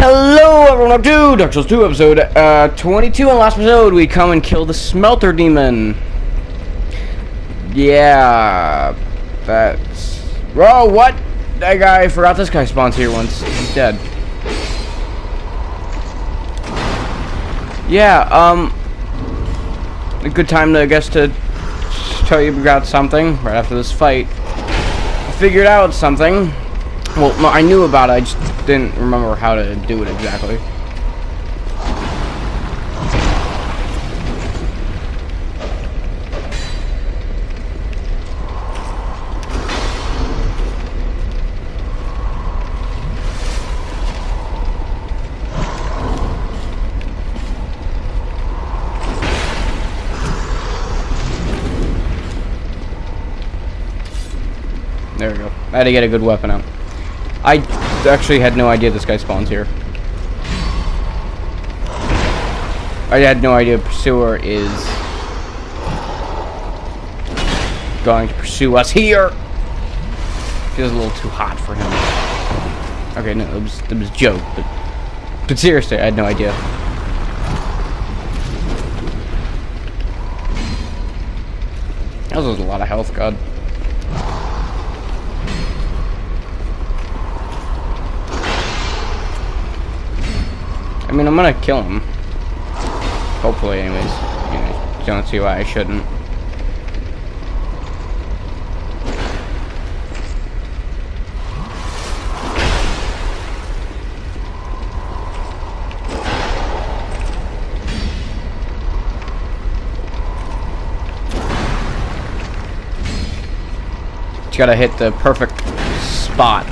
Hello everyone, up to Dark Souls 2 episode 22. In last episode we come and kill the smelter demon. Yeah, that's... Whoa, what? That guy, I forgot this guy spawns here once. He's dead. Yeah, a good time to, I guess, to tell you about something right after this fight. I figured out something. Well, no, I knew about it, I just didn't remember how to do it exactly. There we go. I had to get a good weapon out. I actually had no idea this guy spawns here. I had no idea Pursuer is going to pursue us here. Feels a little too hot for him. Okay, no, it was a joke, but seriously, I had no idea. That was a lot of health, God. I mean, I'm gonna kill him. Hopefully, anyways. I don't see why I shouldn't. Just gotta hit the perfect spot.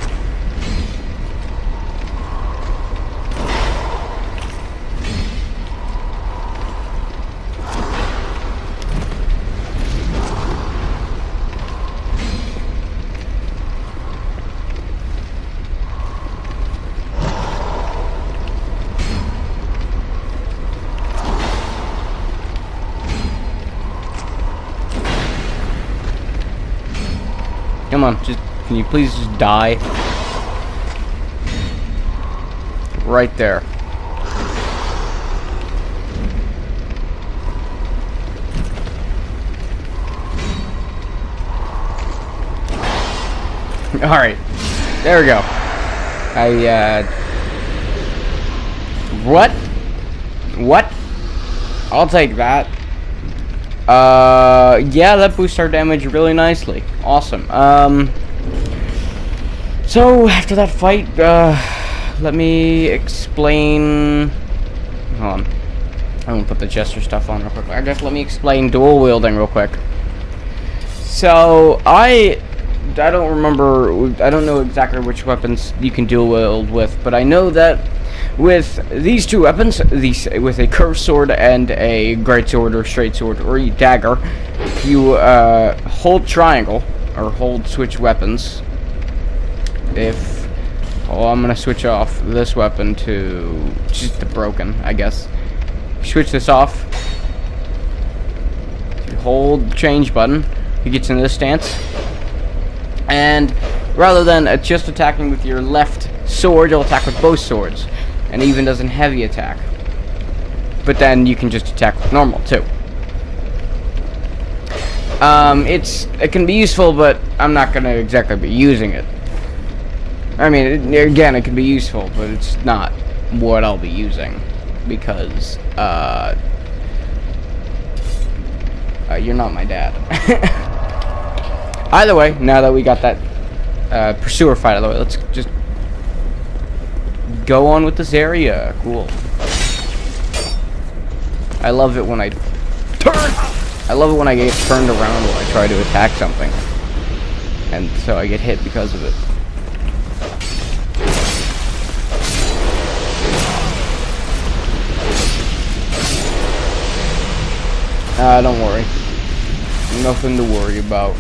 Come on, can you please just die? Right there. Alright. There we go. What? What? I'll take that. Yeah, that boosts our damage really nicely. Awesome. So after that fight, let me explain. Hold on. I'm gonna put the Chester stuff on real quick. I guess let me explain dual wielding real quick. So I don't remember. I don't know exactly which weapons you can dual wield with, but I know that with these two weapons, with a curved sword and a great sword or straight sword or a dagger, you hold triangle or hold switch weapons. I'm gonna switch off this weapon to just the broken, I guess. Switch this off. You hold the change button. He gets in this stance, and rather than just attacking with your left sword, you'll attack with both swords. And even does a heavy attack. But then you can just attack with normal too. It can be useful, but I'm not gonna exactly be using it. I mean, again, it can be useful, but it's not what I'll be using because you're not my dad. Either way, now that we got that Pursuer fight out of the way, let's just go on with this area. Cool. I love it when I turn. I love it when I get turned around while I try to attack something, and so I get hit because of it. Don't worry. Nothing to worry about.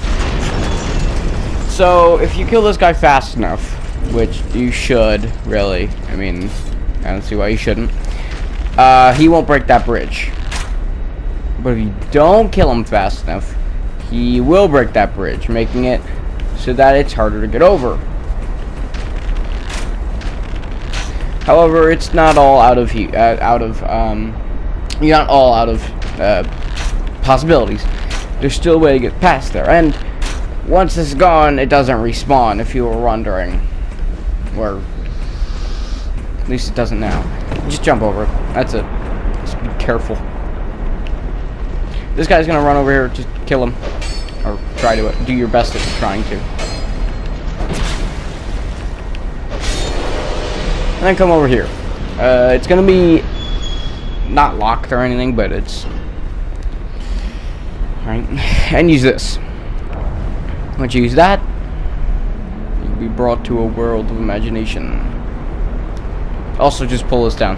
So if you kill this guy fast enough, which you should, really. I mean, I don't see why you shouldn't. He won't break that bridge. But if you don't kill him fast enough, he will break that bridge, making it so that it's harder to get over. However, it's not all out of you're not all out of possibilities. There's still a way to get past there, and once it's gone, it doesn't respawn, if you were wondering. Or at least it doesn't now. Just jump over it. That's it. Just be careful. This guy's gonna run over here. Just kill him, or try to do your best at trying to. And then come over here. It's gonna be not locked or anything, but it's alright. And use this. Once you use that, you'll be brought to a world of imagination. Also, just pull this down.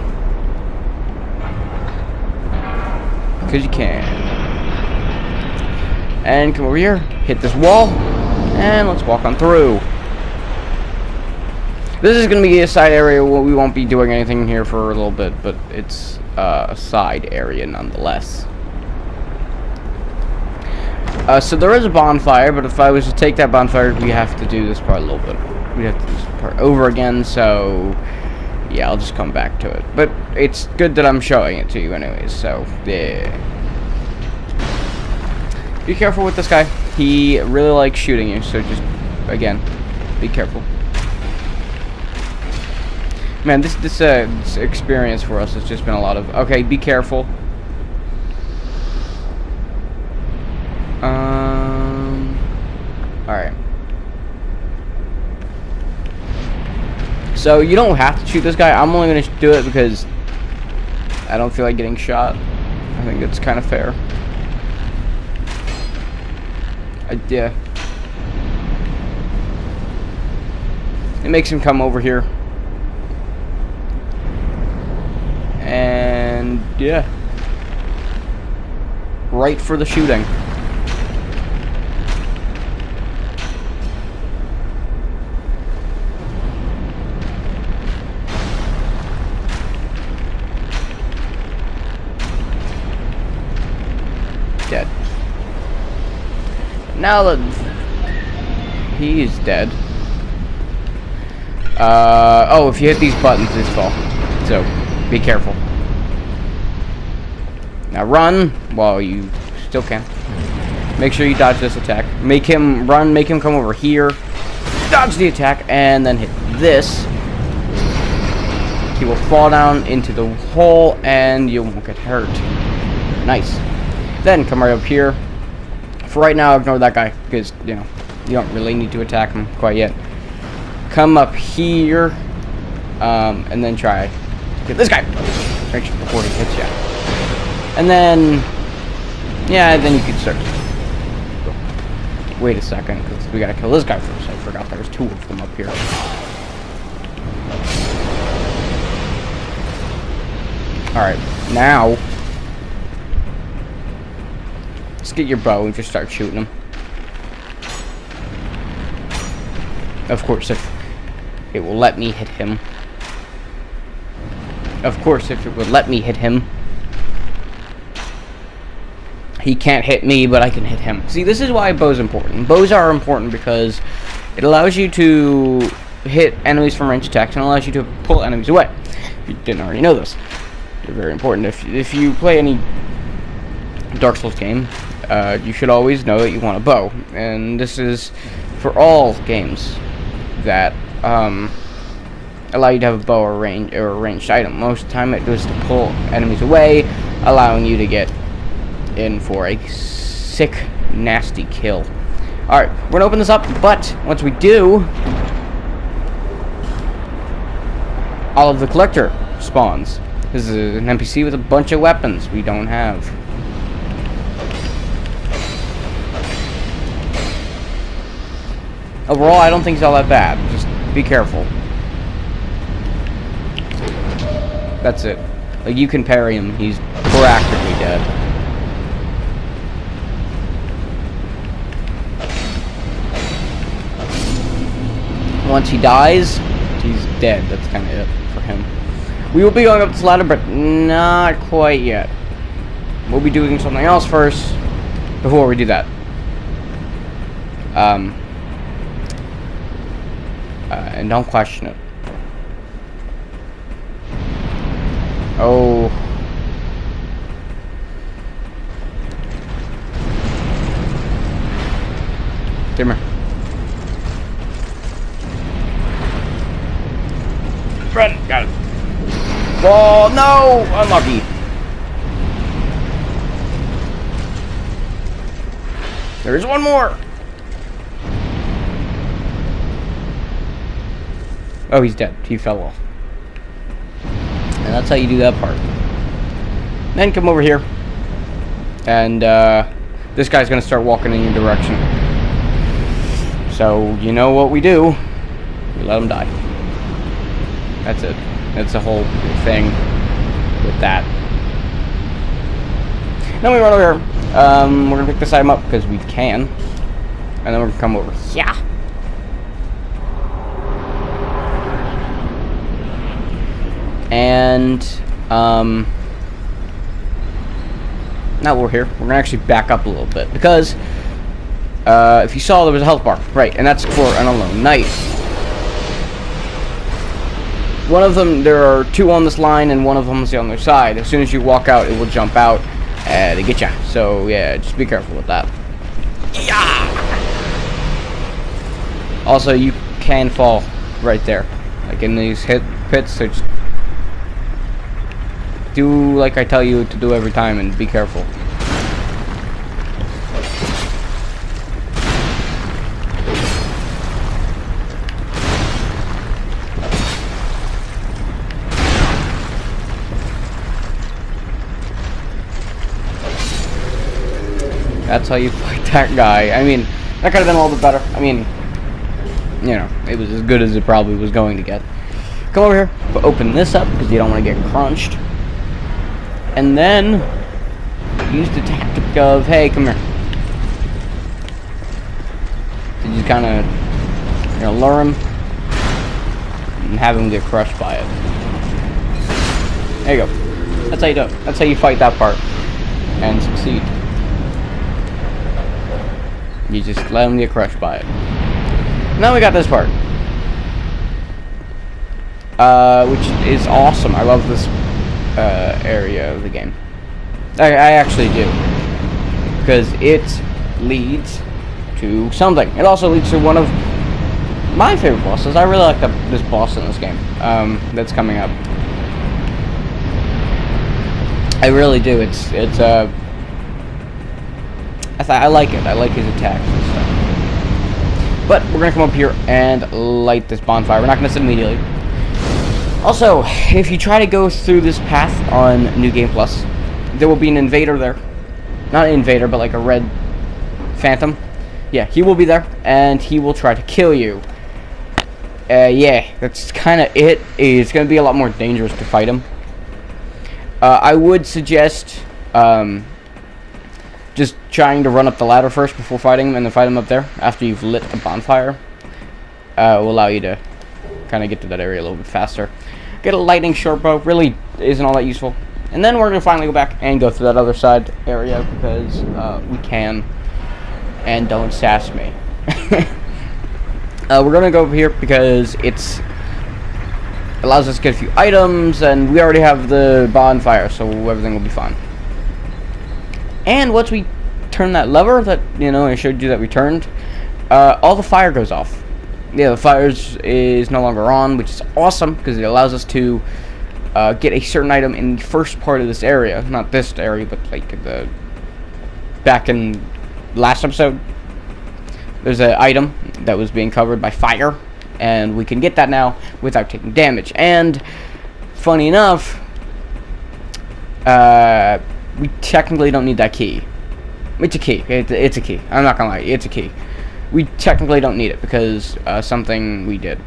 Because you can. And come over here, hit this wall, and let's walk on through. This is going to be a side area where we won't be doing anything here for a little bit, but it's a side area nonetheless. So there is a bonfire, but if I was to take that bonfire, we have to do this part a little bit. We have to do this part over again, so yeah, I'll just come back to it. But it's good that I'm showing it to you anyways, so yeah. Be careful with this guy. He really likes shooting you, so just, again, be careful. Man, this experience for us has just been a lot of... Okay, be careful. Alright. So, you don't have to shoot this guy. I'm only going to do it because I don't feel like getting shot. I think it's kind of fair. Yeah. It makes him come over here. And yeah, right for the shooting. Dead. Now that he's dead. Oh, if you hit these buttons, this fall. So be careful. Now run while you still can. Make sure you dodge this attack. Make him run, make him come over here. Dodge the attack, and then hit this. He will fall down into the hole, and you won't get hurt. Nice. Then come right up here. For right now, ignore that guy, because, you know, you don't really need to attack him quite yet. Come up here, and then try to get this guy. Actually, before he hits you. And then, yeah, then you can start. Wait a second, because we gotta kill this guy first. I forgot there was two of them up here. Alright, now, let's get your bow and just start shooting him. Of course, if it will let me hit him. Of course, if it would let me hit him. He can't hit me, but I can hit him. See, this is why bows are important. Bows are important because it allows you to hit enemies from range attacks and allows you to pull enemies away. If you didn't already know this, they're very important. If you play any Dark Souls game, you should always know that you want a bow, and this is for all games that allow you to have a bow or a ranged item. Most of the time, it does to pull enemies away, allowing you to get in for a sick, nasty kill. Alright, we're gonna open this up, but once we do, all of the collector spawns. This is an NPC with a bunch of weapons we don't have. Overall, I don't think he's all that bad. Just be careful. That's it. Like, you can parry him, he's practically dead. Once he dies, he's dead. That's kind of it for him. We will be going up this ladder, but not quite yet. We'll be doing something else first before we do that. And don't question it. Oh. Come here. Run! Got it. Oh, no! Unlucky. There's one more. Oh, he's dead. He fell off. And that's how you do that part. Then come over here. And this guy's going to start walking in your direction. So, you know what we do. We let him die. That's it. That's the whole thing with that. Then we run over here. We're going to pick this item up because we can. And then we're going to come over here. And, now we're here. We're going to actually back up a little bit. Because, if you saw, there was a health bar. Right, and that's for an unknown knight. One of them, there are two on this line, and one of them is the other side. As soon as you walk out, it will jump out to get ya. So, yeah, just be careful with that. Yeah! Also, you can fall right there. Like in these hit pits, so just do like I tell you to do every time and be careful. That's how you fight that guy. I mean, that could have been a little bit better. I mean, you know, it was as good as it probably was going to get. Come over here, but open this up because you don't want to get crunched. And then use the tactic of, hey, come here. To just kind of, you know, lure him and have him get crushed by it. There you go. That's how you do it. That's how you fight that part and succeed. You just let them get crushed by it. Now we got this part. Which is awesome. I love this area of the game. I actually do. Because it leads to something. It also leads to one of my favorite bosses. I really like this boss in this game. That's coming up. I really do. I like it. I like his attacks and stuff. But we're going to come up here and light this bonfire. We're not going to sit immediately. Also, if you try to go through this path on New Game Plus, there will be an invader there. Not an invader, but like a red phantom. Yeah, he will be there, and he will try to kill you. Yeah, that's kind of it. It's going to be a lot more dangerous to fight him. I would suggest just trying to run up the ladder first before fighting him, and then fight him up there after you've lit the bonfire. Will allow you to kind of get to that area a little bit faster. Get a lightning short bow. Really isn't all that useful. And then we're going to finally go back and go through that other side area because we can. And don't sass me. We're going to go over here because it allows us to get a few items, and we already have the bonfire, so everything will be fine. And once we turn that lever that, you know, I showed you that we turned, all the fire goes off. Yeah, the fire is no longer on, which is awesome because it allows us to get a certain item in the first part of this area. Not this area, but like the back in last episode. There's an item that was being covered by fire, and we can get that now without taking damage. And funny enough, we technically don't need that key. It's a key. It's a key. I'm not gonna lie. It's a key. We technically don't need it because something we did.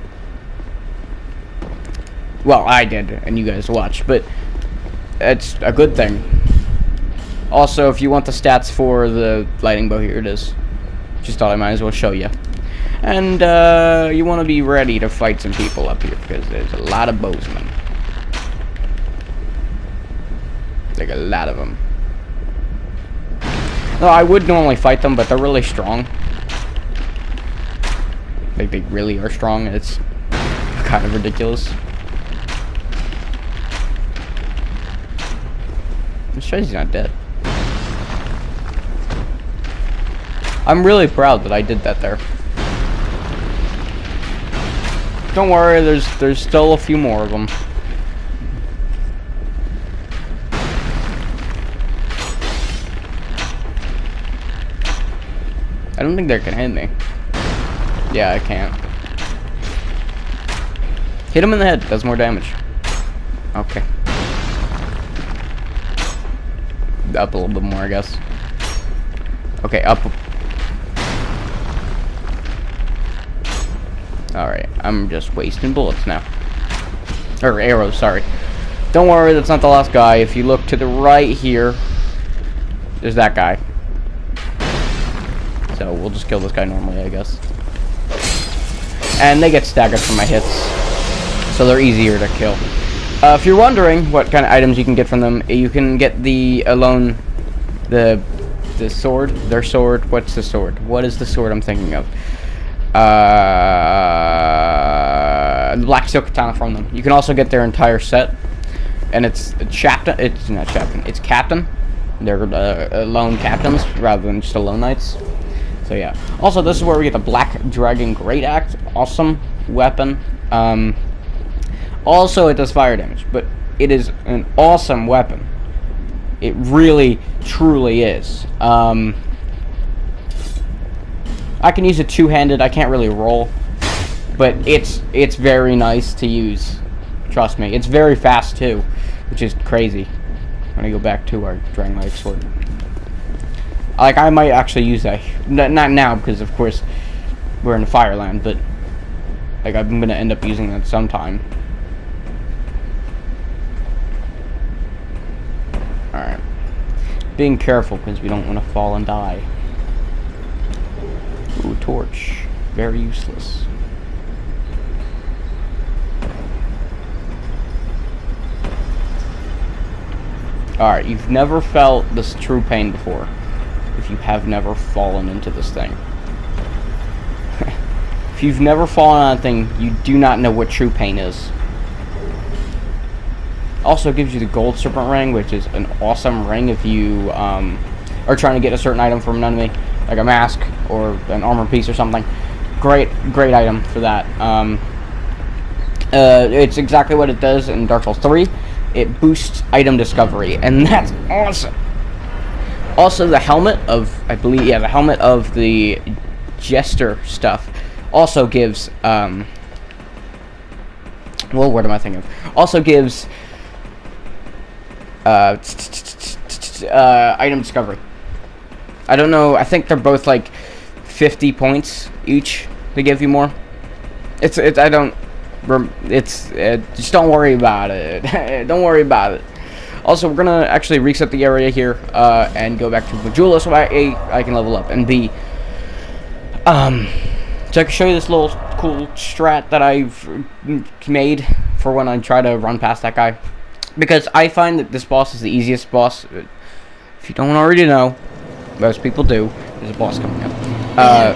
Well, I did, and you guys watched, but it's a good thing. Also, if you want the stats for the lightning bow, here it is. Just thought I might as well show you. And you want to be ready to fight some people up here because there's a lot of bowsmen. Like a lot of them. No, I would normally fight them, but they're really strong. Like, they really are strong, and it's kind of ridiculous. It shows he's not dead. I'm really proud that I did that there. Don't worry, there's still a few more of them. I don't think they can hit me. Yeah, I can't. Hit him in the head, does more damage. Okay. Up a little bit more, I guess. Okay, up. Alright, I'm just wasting bullets now. Or arrows, sorry. Don't worry, that's not the last guy. If you look to the right here, there's that guy. So we'll just kill this guy normally, I guess. And they get staggered from my hits, so they're easier to kill. If you're wondering what kind of items you can get from them, you can get the sword, their sword. What's the sword? What is the sword I'm thinking of? Black Silk Katana from them. You can also get their entire set, and it's Captain. It's not Captain. It's Captain. They're lone captains rather than just lone knights. So yeah. Also, this is where we get the Black Dragon Great Axe. Awesome weapon. Also, it does fire damage, but it is an awesome weapon. It really, truly is. I can use it two-handed. I can't really roll, but it's very nice to use. Trust me, it's very fast too, which is crazy. I'm gonna go back to our Dragon Knight sword. Like, I might actually use that. Not now, because of course we're in the Fireland, but like I'm gonna end up using that sometime. All right, being careful because we don't want to fall and die. Ooh, torch. Very useless. Alright, you've never felt this true pain before. If you have never fallen into this thing. If you've never fallen on a thing, you do not know what true pain is. Also gives you the Gold Serpent Ring, which is an awesome ring if you are trying to get a certain item from an enemy. Like a mask or an armor piece or something. Great item for that. It's exactly what it does in Dark Souls 3. It boosts item discovery, and that's awesome. Also, the helmet of, I believe, yeah, the helmet of the Jester stuff also gives, well, what am I thinking of? Also gives, item discovery. I don't know, I think they're both like 50 points each to give you more. Just don't worry about it. Don't worry about it. Also, we're gonna actually reset the area here, and go back to Majula so A, I can level up, and B, so I can show you this little cool strat that I've made for when I try to run past that guy. Because I find that this boss is the easiest boss. If you don't already know, most people do. There's a boss coming up. I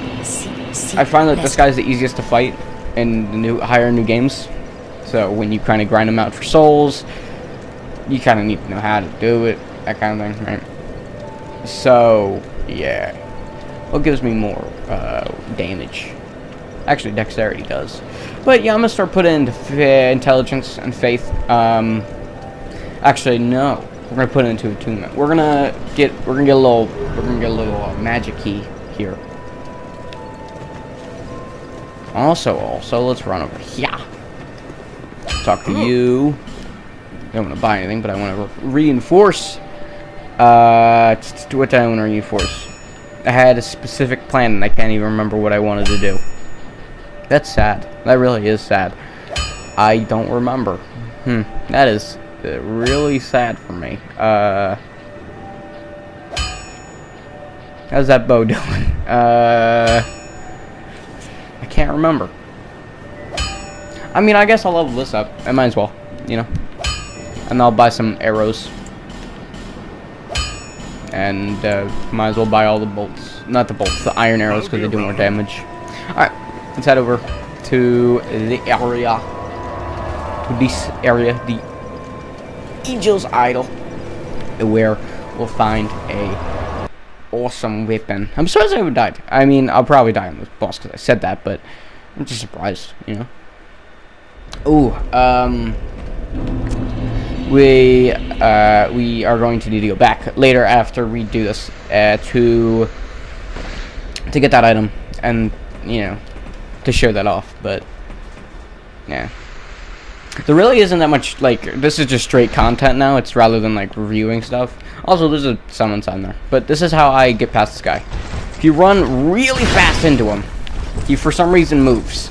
find that this guy's the easiest to fight in the higher new games. So when you kind of grind them out for souls, you kind of need to know how to do it, that kind of thing, right? So yeah, what gives me more damage? Actually, dexterity does. But yeah, I'm gonna start putting into intelligence and faith. Actually, no. We're gonna put it into attunement. We're gonna get a little magic key here. Also, let's run over here. Talk to you. I don't want to buy anything, but I want to reinforce. What did I want to reinforce? I had a specific plan, and I can't even remember what I wanted to do. That's sad. That really is sad. I don't remember. That is really sad for me. How's that bow doing? I can't remember. I mean, I guess I'll level this up. I might as well, you know. And I'll buy some arrows. And might as well buy all the bolts. Not the bolts, the iron arrows, because they do more damage. Alright, let's head over to the area. To this area, the Angel's Idol. where we'll find a awesome weapon. I'm surprised I haven't died. I mean, I'll probably die on this boss because I said that, but I'm just surprised, you know. Ooh, we are going to need to go back later after we do this to get that item and, you know, to show that off. But yeah, there really isn't that much. Like, this is just straight content now. It's rather than like reviewing stuff. Also, there's a summon sign there. But this is how I get past this guy. If you run really fast into him, he for some reason moves.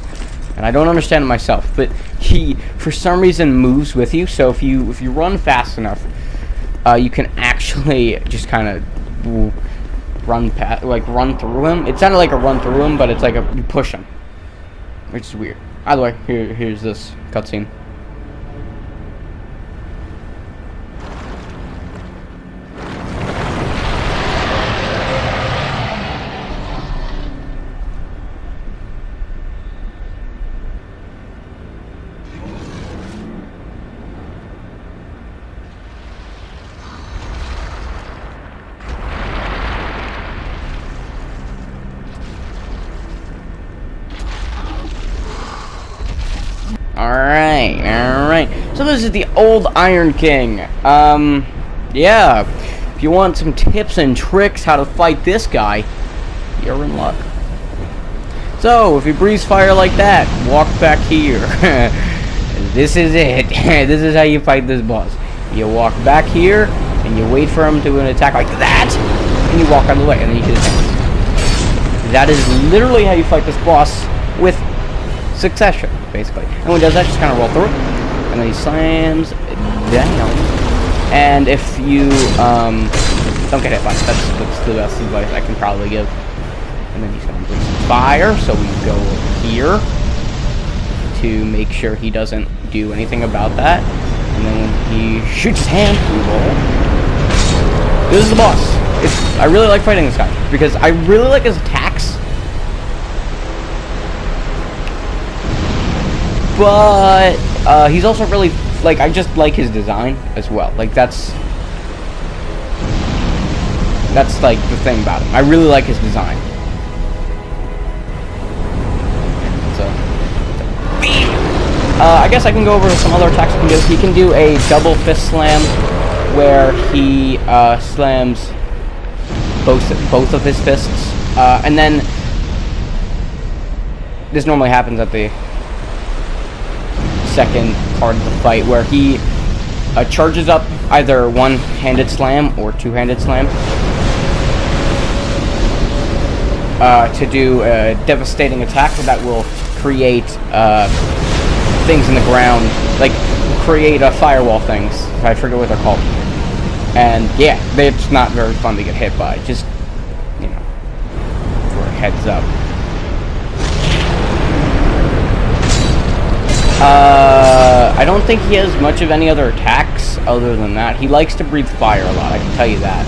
And I don't understand it myself, but he for some reason moves with you. So if you run fast enough, you can actually just kind of run through him. It sounded like a run through him, but it's like you push him, which is weird. Either way, here's this cutscene. Alright. So this is the old Iron King. Yeah. If you want some tips and tricks how to fight this guy, you're in luck. So, if you breathe fire like that, walk back here. This is it. This is how you fight this boss. You walk back here, and you wait for him to do an attack like that, and you walk out of the way, and then you hit his hands. That is literally how you fight this boss with succession, basically. And when he does that, just kind of roll through it, and then he slams down. And if you don't get hit by it, that's the best advice I can probably give. And then he's going to bring some fire, so we go here to make sure he doesn't do anything about that. And then when he shoots his hand, we roll. This is the boss. I really like fighting this guy because I really like his attacks. But he's also really, like, I just like his design as well. Like, that's like the thing about him. I really like his design. So I guess I can go over some other attacks he can do. He can do a double fist slam where he slams both of his fists, and then this normally happens at the second part of the fight, where he charges up either one-handed slam or two-handed slam to do a devastating attack that will create things in the ground, like create firewall things. I forget what they're called. And yeah, it's not very fun to get hit by. Just, you know, for a heads up. I don't think he has much of any other attacks other than that. He likes to breathe fire a lot, I can tell you that.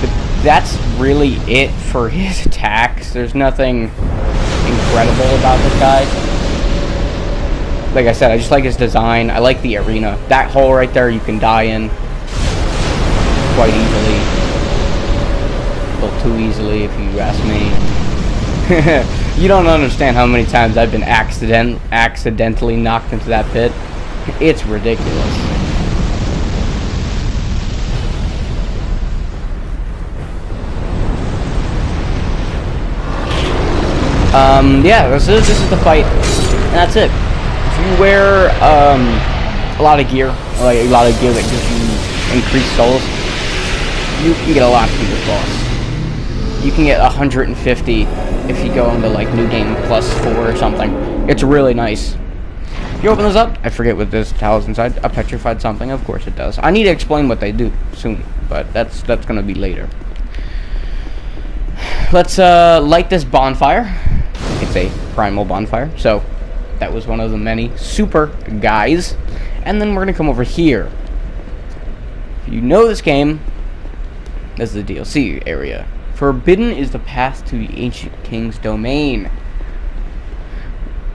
But that's really it for his attacks. There's nothing incredible about this guy. Like I said, I just like his design. I like the arena. That hole right there you can die in quite easily. A little too easily, if you ask me. You don't understand how many times I've been accidentally knocked into that pit. It's ridiculous. Yeah, this is the fight, and that's it. If you wear a lot of gear, like a lot of gear that gives you increased souls, you can get a lot from this boss. You can get 150 if you go into like New Game +4 or something. It's really nice. If you open this up, I forget what this tells inside. A petrified something, of course it does. I need to explain what they do soon, but that's gonna be later. Let's light this bonfire. It's a primal bonfire, so that was one of the many super guys. And then we're gonna come over here. If you know this game, this is the DLC area. Forbidden is the path to the ancient king's domain.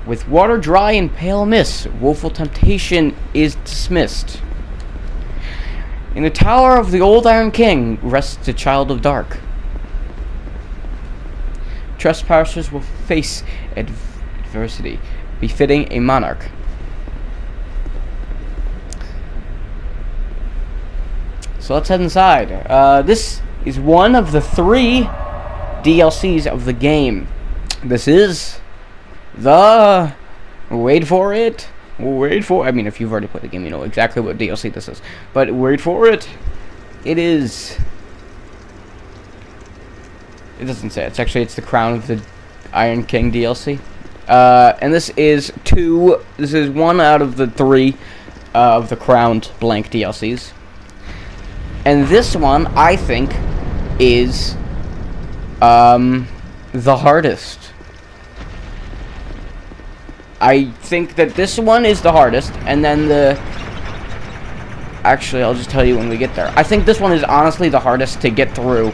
With water dry and pale mist, woeful temptation is dismissed. In the tower of the old Iron King rests a child of dark. Trespassers will face adversity, befitting a monarch. So let's head inside. This is one of the 3 DLCs of the game. This is the... Wait for it. Wait for... I mean, if you've already played the game, you know exactly what DLC this is. But wait for it. It is... It doesn't say. It's the Crown of the Iron King DLC. And this is 2... This is 1 out of the 3 of the Crowned blank DLCs. And this one, I think, is... the hardest. I think that this one is the hardest, and then the... Actually, I'll just tell you when we get there. I think this one is honestly the hardest to get through.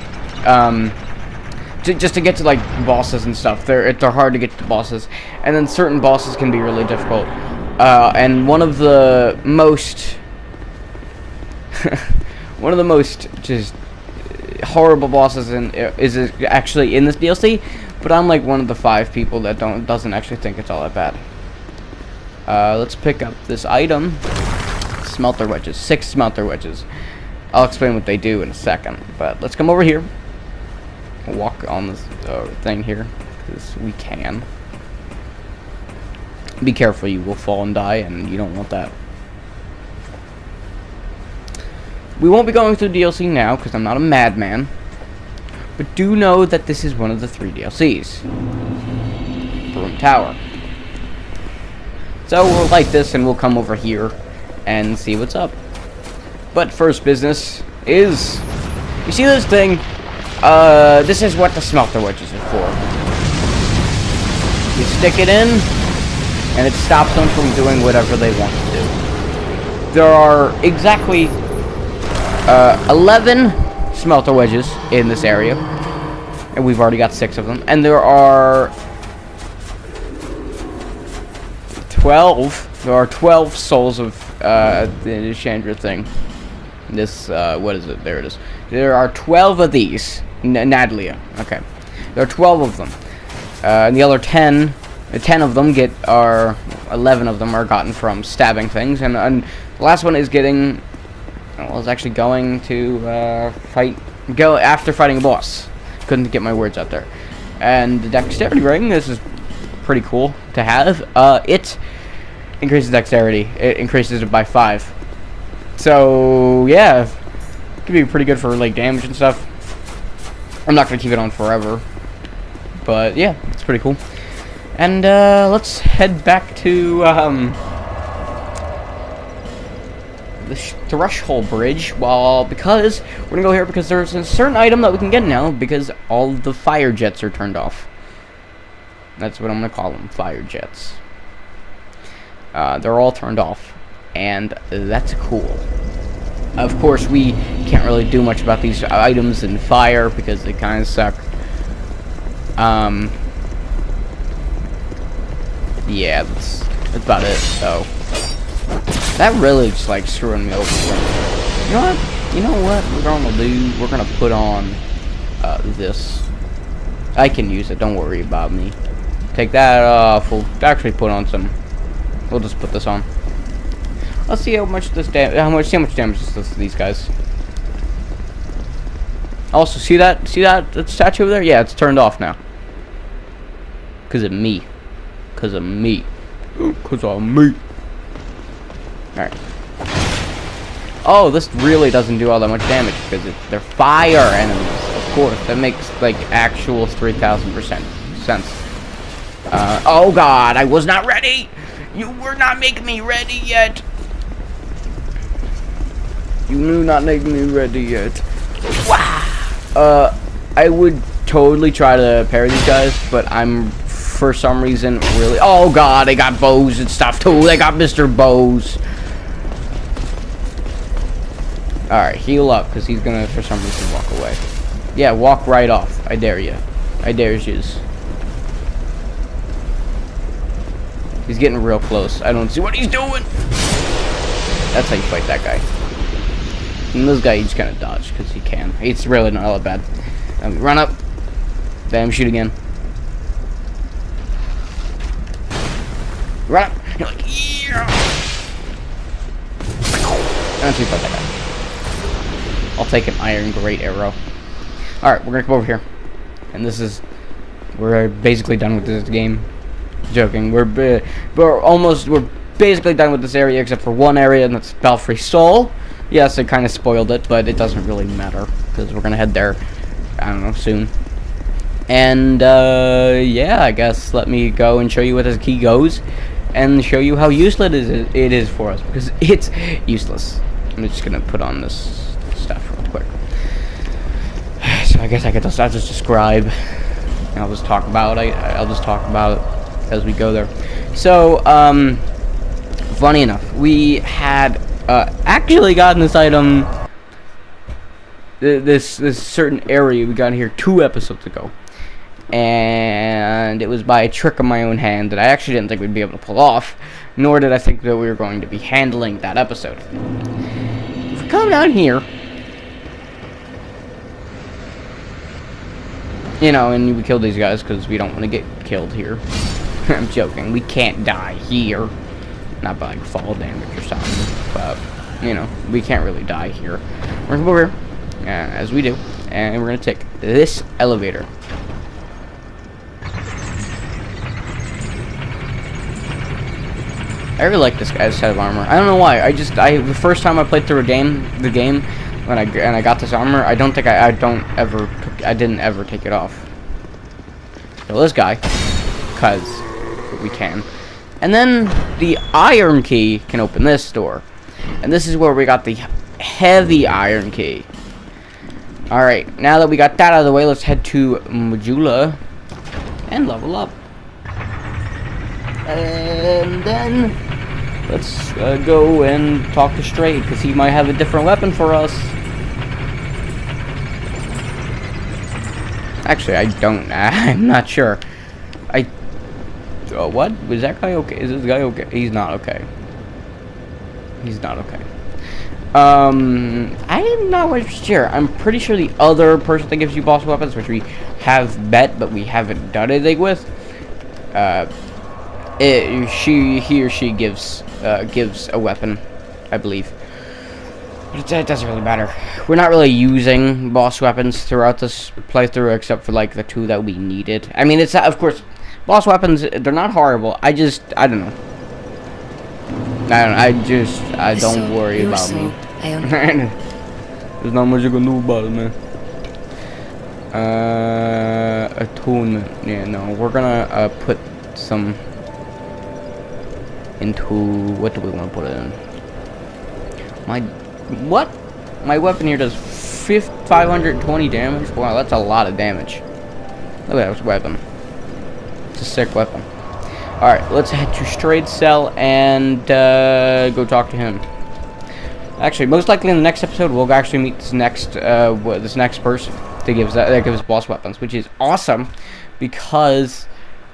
Just to get to, like, bosses and stuff. They're hard to get to bosses. And then certain bosses can be really difficult. And one of the most... one of the most just horrible bosses is actually in this DLC, but I'm like one of the 5 people that doesn't actually think it's all that bad. Let's pick up this item. Smelter wedges. 6 smelter wedges. I'll explain what they do in a second, but let's come over here. Walk on this thing here, because we can. Be careful, you will fall and die, and you don't want that. We won't be going through DLC now, because I'm not a madman. But do know that this is one of the 3 DLCs. Broom Tower. So we'll light this, and we'll come over here and see what's up. But first business is... You see this thing? This is what the smelter wedges are for. You stick it in, and it stops them from doing whatever they want to do. There are exactly... 11 smelter wedges in this area, and we've already got 6 of them, and there are 12 souls of the Chandra thing. This what is it? There it is. There are 12 of these. Nadalia. Okay, there are 12 of them, and the other 10 of them 11 of them are gotten from stabbing things, and the last one is getting... Well, I was actually going to go after fighting a boss. Couldn't get my words out there. And the dexterity ring, this is pretty cool to have. It increases dexterity. It increases it by 5. So, yeah, it could be pretty good for, like, damage and stuff. I'm not going to keep it on forever. But, yeah, it's pretty cool. And, let's head back to, the threshold bridge, because we're gonna go here because there's a certain item that we can get now because all the fire jets are turned off. That's what I'm gonna call them, fire jets. They're all turned off, and that's cool. Of course, we can't really do much about these items in fire because they kind of suck. Yeah, that's about it. So. That really just like screwing me over. You know what we're gonna do? We're gonna put on this. I can use it, don't worry about me. Take that off. We'll actually put on some. We'll just put this on. Let's see how much this see how much damage this does to these guys. Also, see that statue over there? Yeah, it's turned off now. Cause of me. Cause of me. Cause of me. Alright. Oh, this really doesn't do all that much damage because they're fire enemies. Of course, that makes like actual 3,000% sense. Oh god, I was not ready! You were not making me ready yet! You knew not making me ready yet. Wow! I would totally try to parry these guys, but I'm, for some reason, really... Oh god, they got bows and stuff too! They got Mr. Bows! Alright, heal up, because he's gonna, for some reason, walk away. Yeah, walk right off. I dare you. I dare yous. He's getting real close. I don't see what he's doing! That's how you fight that guy. And this guy, you just kind of dodge because he can. It's really not all that bad. Run up. Bam, shoot again. Run up. You're like, yeah. That's too far that guy. I'll take an iron great arrow. Alright, we're gonna come over here. And we're basically done with this game. Joking. We're basically done with this area except for one area, and that's Belfry Soul. Yes, it kind of spoiled it, but it doesn't really matter because we're gonna head there, I don't know, soon. And yeah, I guess let me go and show you where this key goes and show you how useless it is for us, because it's useless. I'm just gonna put on this stuff real quick. So I guess I'll just describe. I'll just talk about it. I'll just talk about it as we go there. So, funny enough, we had actually gotten this item, this certain area we got here 2 episodes ago, and it was by a trick of my own hand that I actually didn't think we'd be able to pull off, nor did I think that we were going to be handling that episode. If we come down here, you know, and we kill these guys because we don't want to get killed here. I'm joking. We can't die here. Not by like fall damage or something, but you know, we can't really die here. We're gonna come over here, as we do, and we're gonna take this elevator. I really like this guy's set of armor. I don't know why. The first time I played through the game, when I got this armor, I didn't ever take it off. Kill this guy, cause we can. And then the iron key can open this door. And this is where we got the heavy iron key. Alright, now that we got that out of the way, let's head to Majula and level up. And then let's go and talk to Straight, because he might have a different weapon for us. Actually, I don't. I'm not sure. What? Was that guy okay? Is this guy okay? He's not okay. He's not okay. I'm not quite sure. I'm pretty sure the other person that gives you boss weapons, which we have bet, but we haven't done anything with, he or she gives a weapon, I believe. But it doesn't really matter. We're not really using boss weapons throughout this playthrough, except for like the 2 that we needed. I mean, it's of course boss weapons. They're not horrible. I don't know. I don't worry about me. There's not much you can do about it, man. Attunement. Yeah, no, we're gonna put some into, what do we want to put it in? My weapon here does 520 damage. Wow, that's a lot of damage. Look at this weapon. It's a sick weapon. Alright, let's head to Strayed Cell and go talk to him. Actually, most likely in the next episode, we'll actually meet this next person that gives boss weapons, which is awesome, because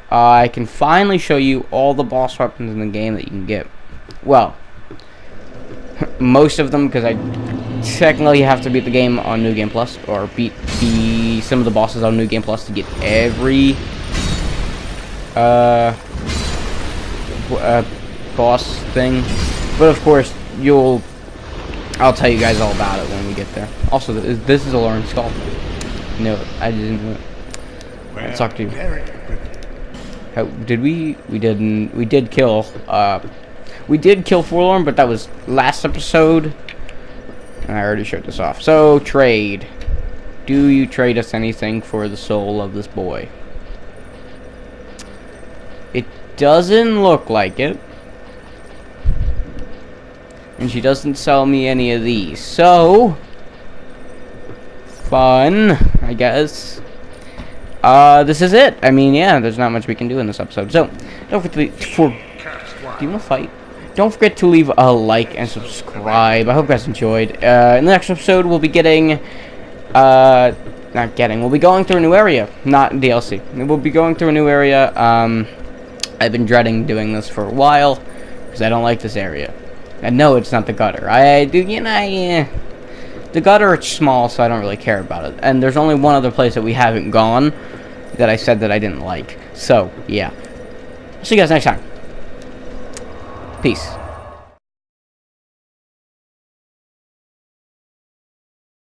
I can finally show you all the boss weapons in the game that you can get. Well, most of them, because I technically have to beat the game on New Game Plus, or beat some of the bosses on New Game Plus to get every boss thing. But of course, I'll tell you guys all about it when we get there. Also, this is a Lauren skull. No, I didn't know it. Let's talk to you. How did we? We didn't. We did kill. We did kill Forlorn, but that was last episode. I already showed this off. So trade. Do you trade us anything for the soul of this boy? It doesn't look like it. And she doesn't sell me any of these. So fun, I guess. This is it. I mean, yeah, there's not much we can do in this episode. So don't forget to do you want to fight? Don't forget to leave a like and subscribe. I hope you guys enjoyed. In the next episode, we'll be getting, we'll be going through a new area, not DLC. We'll be going through a new area. I've been dreading doing this for a while, because I don't like this area. And no, it's not the gutter. I do, you know, The gutter, it's small, so I don't really care about it. And there's only one other place that we haven't gone that I said that I didn't like. So, yeah. See you guys next time. Peace.